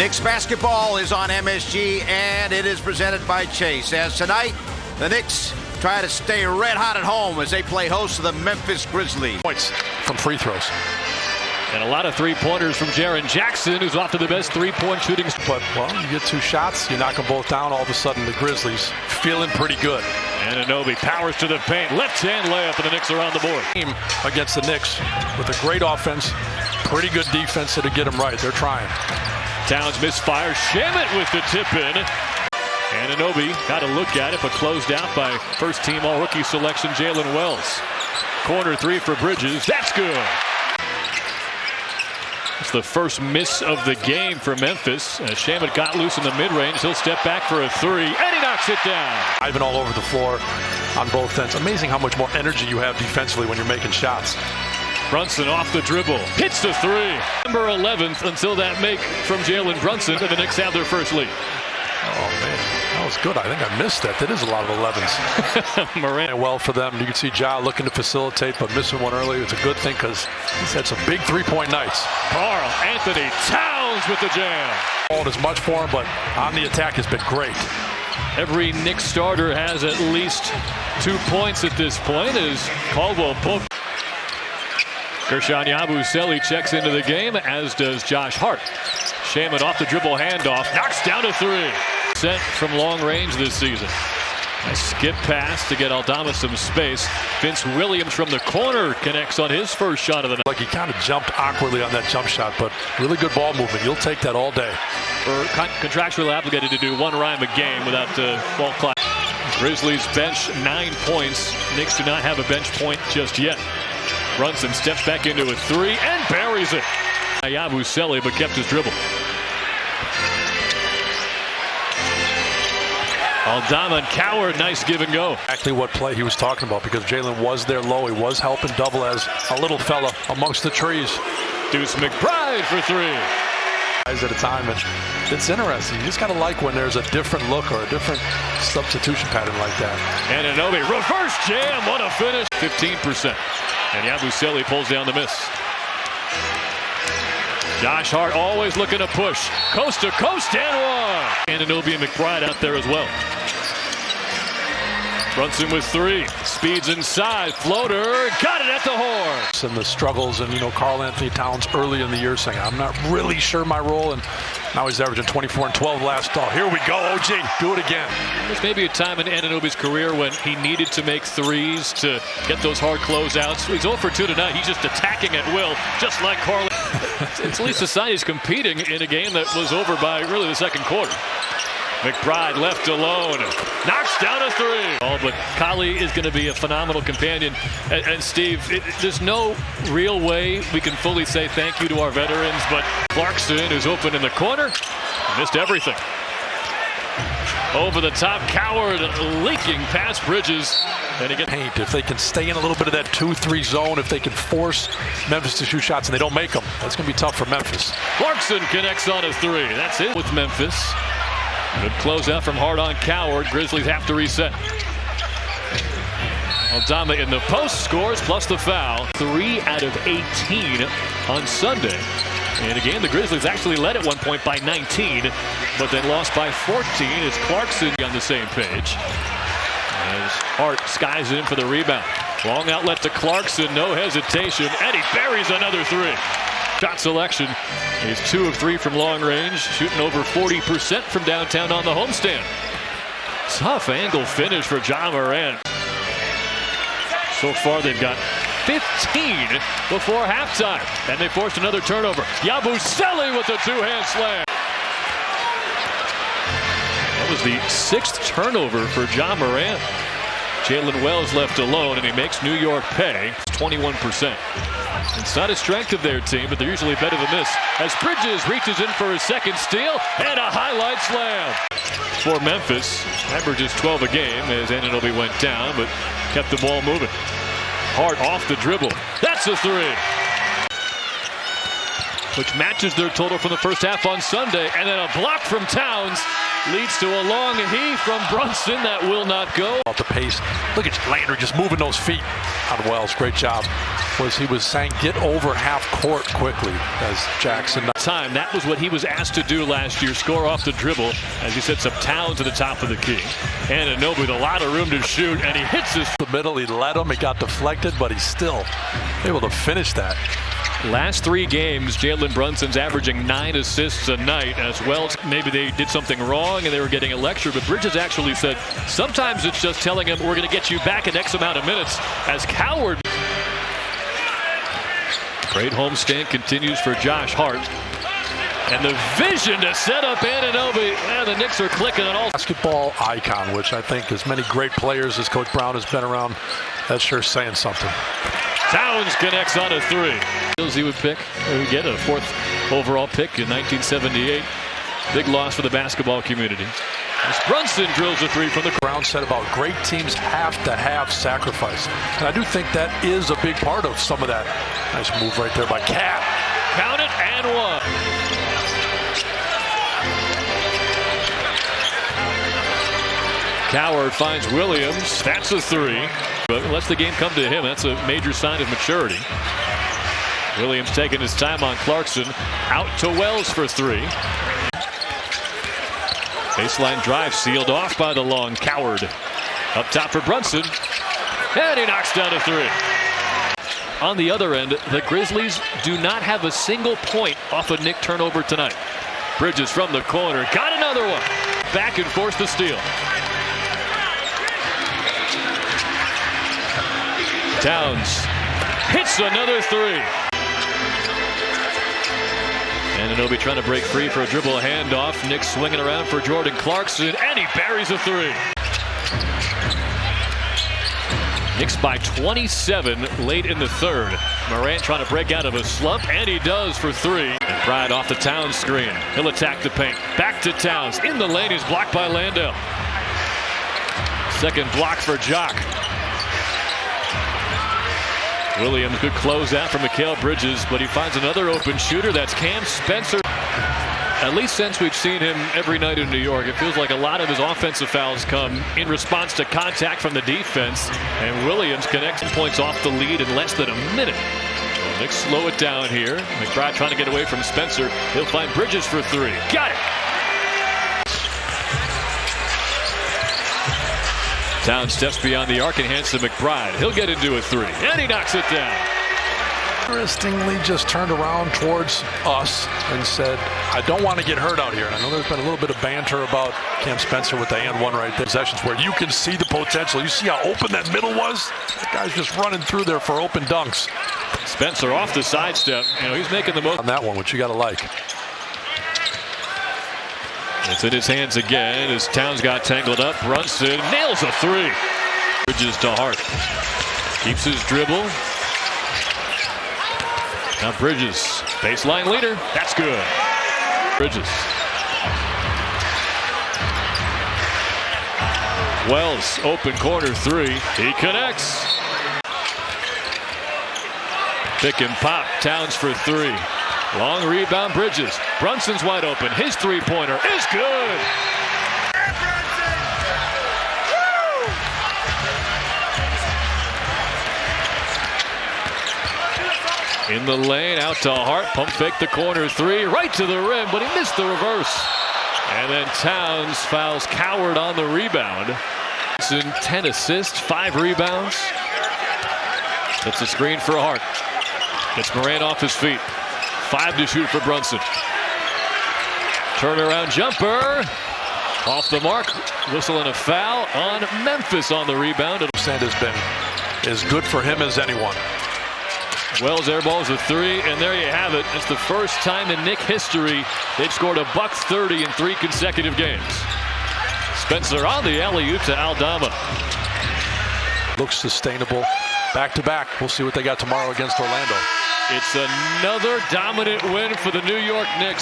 Knicks basketball is on MSG, and it is presented by Chase. As tonight, the Knicks try to stay red hot at home as they play host to the Memphis Grizzlies. Points from free throws. And a lot of three-pointers from Jaren Jackson, who's off to the best three-point shooting. But, well, you get two shots, you knock them both down, all of a sudden the Grizzlies feeling pretty good. Anunoby powers to the paint. Left-hand layup, and the Knicks are on the board. Against the Knicks with a great offense, pretty good defense to get them right. They're trying. Towns misfires. Shamet with the tip-in. Anunoby got a look at it, but closed out by first-team all-rookie selection Jalen Wells. Corner three for Bridges. That's good. It's the first miss of the game for Memphis. Shamet got loose in the mid-range. He'll step back for a three, and he knocks it down. Ivan all over the floor on both ends. Amazing how much more energy you have defensively when you're making shots. Brunson off the dribble. Hits the three. Number 11th until that make from Jalen Brunson. And the Knicks have their first lead. Oh, man. That was good. I think I missed that. That is a lot of 11s. Morant. Well for them. You can see Ja looking to facilitate, but missing one early. It's a good thing because he's had some big three-point nights. Karl Anthony Towns with the jam. Not as much for him, but on the attack has been great. Every Knicks starter has at least 2 points at this point as Caldwell poked. Kershaw Yabusele checks into the game, as does Josh Hart. Shamet off the dribble handoff, knocks down a three. Sent from long range this season. A skip pass to get Aldama some space. Vince Williams from the corner connects on his first shot of the night. Like he kind of jumped awkwardly on that jump shot, but really good ball movement. You'll take that all day. We're contractually obligated to do one rhyme a game without the ball clock. Grizzlies bench 9 points. Knicks do not have a bench point just yet. Brunson steps back into a three and buries it. Yabusele, but kept his dribble. Aldama and Coward, nice give and go. Exactly what play he was talking about, because Jalen was there low. He was helping double as a little fella amongst the trees. Deuce McBride for three. At a time, and it's interesting. You just gotta like when there's a different look or a different substitution pattern like that. Anunoby, reverse jam, what a finish. 15%. And Yabusele pulls down the miss. Josh Hart always looking to push. Coast to coast and one. Anunoby and McBride out there as well. Brunson with three. Speeds inside. Floater. Got it at the horn. And the struggles, and Karl Anthony Towns early in the year saying, I'm not really sure my role, and now he's averaging 24 and 12 last all. Here we go, OG. Do it again. There's maybe a time in Anunoby's career when he needed to make threes to get those hard closeouts. He's 0 for 2 tonight. He's just attacking at will, just like Karl. It's at least a sign he's competing in a game that was over by really the second quarter. McBride left alone, knocks down a three. Oh, but Kali is going to be a phenomenal companion. And Steve, there's no real way we can fully say thank you to our veterans, but Clarkson is open in the corner, missed everything. Over the top, Coward leaking past Bridges. And again, paint. If they can stay in a little bit of that 2-3 zone, if they can force Memphis to shoot shots and they don't make them, that's going to be tough for Memphis. Clarkson connects on a three. That's it with Memphis. Good closeout from Hart on Coward. Grizzlies have to reset. Aldama in the post scores plus the foul. 3 out of 18 on Sunday. And again, the Grizzlies actually led at one point by 19, but then lost by 14 as Clarkson on the same page. As Hart skies in for the rebound. Long outlet to Clarkson, no hesitation, and he buries another three. Shot selection is 2 of 3 from long range, shooting over 40% from downtown on the homestand. Tough angle finish for Ja Morant. So far they've got 15 before halftime, and they forced another turnover. Yabusele with the two-hand slam. That was the 6th turnover for Ja Morant. Jalen Wells left alone, and he makes New York pay 21%. It's not a strength of their team, but they're usually better than this. As Bridges reaches in for his second steal, and a highlight slam. For Memphis, averages 12 a game as Anunoby went down, but kept the ball moving. Hart off the dribble. That's a three. Which matches their total from the first half on Sunday, and then a block from Towns. leads to a long heave from Brunson that will not go. Off the pace. Look at Landry just moving those feet on Wells. Great job. He was saying get over half court quickly as Jackson. That was what he was asked to do last year, score off the dribble as he sets up Towns to the top of the key. And Anunoby with a lot of room to shoot, and he hits this. The middle, he let him, it got deflected, but he's still able to finish that. Last 3 games, Jalen Brunson's averaging 9 assists a night as well. Maybe they did something wrong and they were getting a lecture, but Bridges actually said sometimes it's just telling him we're going to get you back in X amount of minutes as Coward. Great homestand continues for Josh Hart. And the vision to set up Anunoby. And the Knicks are clicking on all. Basketball icon, which I think as many great players as Coach Brown has been around, that's sure saying something. Towns connects on a 3. He would pick, he would get a 4th overall pick in 1978. Big loss for the basketball community. As Brunson drills a 3 from the Brown said about great teams have to have sacrifice. And I do think that is a big part of some of that. Nice move right there by Cat. Count it and 1. Coward finds Williams. That's a 3. But lets the game come to him. That's a major sign of maturity. Williams taking his time on Clarkson. Out to Wells for 3. Baseline drive sealed off by the long Coward. Up top for Brunson. And he knocks down a 3. On the other end, the Grizzlies do not have a single point off a Knick turnover tonight. Bridges from the corner. Got another one. Back and forth the steal. Towns hits another 3. And Anunoby trying to break free for a dribble handoff. Knicks swinging around for Jordan Clarkson, and he buries a 3. Knicks by 27 late in the 3rd. Morant trying to break out of a slump, and he does for 3. And Pride off the Towns screen. He'll attack the paint. Back to Towns. In the lane, he's blocked by Landale. Second block for Jock. Williams, good closeout from Mikal Bridges, but he finds another open shooter. That's Cam Spencer. At least since we've seen him every night in New York, it feels like a lot of his offensive fouls come in response to contact from the defense. And Williams connects points off the lead in less than a minute. Well, Knicks slow it down here. McBride trying to get away from Spencer. He'll find Bridges for 3. Got it! Towns steps beyond the arc and hands to McBride. He'll get into a 3. And he knocks it down. Interestingly, just turned around towards us and said, I don't want to get hurt out here. And I know there's been a little bit of banter about Cam Spencer with the and 1 right there. Possessions where you can see the potential. You see how open that middle was? That guy's just running through there for open dunks. Spencer off the sidestep. He's making the most on that one, which you got to like. It's in his hands again as Towns got tangled up. Brunson nails a 3. Bridges to Hart. Keeps his dribble. Now Bridges, baseline leader. That's good. Bridges. Wells, open corner 3. He connects. Pick and pop. Towns for 3. Long rebound, Bridges. Brunson's wide open. His 3-pointer is good. In the lane, out to Hart. Pump fake the corner 3. Right to the rim, but he missed the reverse. And then Towns fouls Coward on the rebound. 10 assists, 5 rebounds. That's a screen for Hart. Gets Morant off his feet. 5 to shoot for Brunson. Turnaround jumper. Off the mark. Whistle and a foul on Memphis on the rebound. Sand has been as good for him as anyone. Wells airballs a 3, and there you have it. It's the first time in Knick history they've scored a $130 in 3 consecutive games. Spencer on the alley-oop to Aldama. Looks sustainable. Back-to-back. We'll see what they got tomorrow against Orlando. It's another dominant win for the New York Knicks.